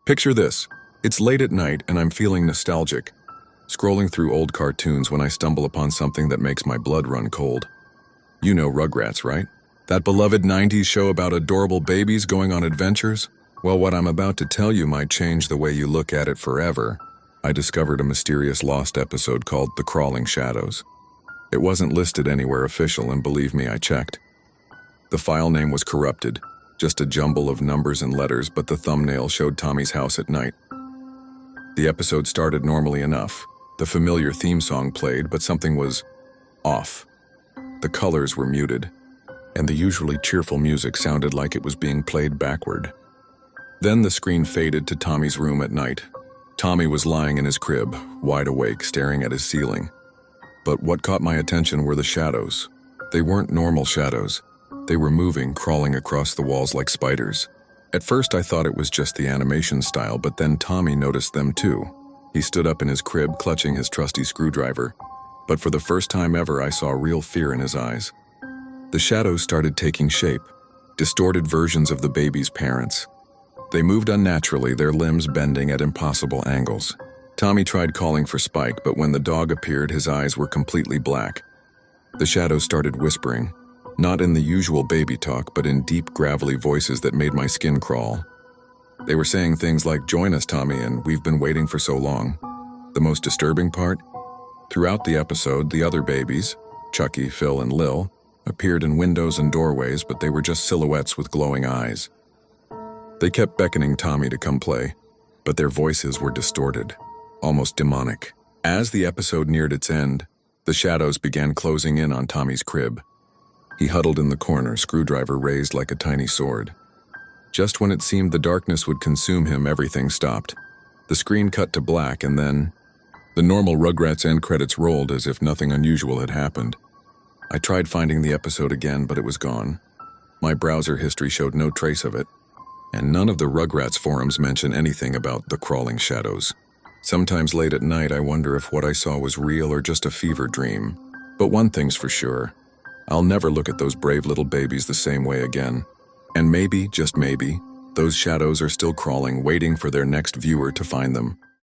Picture this. It's late at night and I'm feeling nostalgic, scrolling through old cartoons when I stumble upon something that makes my blood run cold. You know Rugrats, right? That beloved 90s show about adorable babies going on adventures? Well, what I'm about to tell you might change the way you look at it forever. I discovered a mysterious lost episode called The Crawling Shadows. It wasn't listed anywhere official, and believe me, I checked. The file name was corrupted, just a jumble of numbers and letters, but the thumbnail showed Tommy's house at night. The episode started normally enough. The familiar theme song played, but something was off. The colors were muted, and the usually cheerful music sounded like it was being played backward. Then the screen faded to Tommy's room at night. Tommy was lying in his crib, wide awake, staring at his ceiling. But what caught my attention were the shadows. They weren't normal shadows. They were moving, crawling across the walls like spiders. At first I thought it was just the animation style, but then Tommy noticed them too. He stood up in his crib, clutching his trusty screwdriver. But for the first time ever, I saw real fear in his eyes. The shadows started taking shape, distorted versions of the baby's parents. They moved unnaturally, their limbs bending at impossible angles. Tommy tried calling for Spike, but when the dog appeared, his eyes were completely black. The shadows started whispering, not in the usual baby talk, but in deep, gravelly voices that made my skin crawl. They were saying things like, "Join us, Tommy, and we've been waiting for so long." The most disturbing part? Throughout the episode, the other babies, Chucky, Phil, and Lil, appeared in windows and doorways, but they were just silhouettes with glowing eyes. They kept beckoning Tommy to come play, but their voices were distorted, almost demonic. As the episode neared its end, the shadows began closing in on Tommy's crib. He huddled in the corner, screwdriver raised like a tiny sword. Just when it seemed the darkness would consume him, everything stopped. The screen cut to black, and then the normal Rugrats end credits rolled as if nothing unusual had happened. I tried finding the episode again, but it was gone. My browser history showed no trace of it, and none of the Rugrats forums mention anything about the crawling shadows. Sometimes late at night, I wonder if what I saw was real or just a fever dream. But one thing's for sure, I'll never look at those brave little babies the same way again. And maybe, just maybe, those shadows are still crawling, waiting for their next viewer to find them.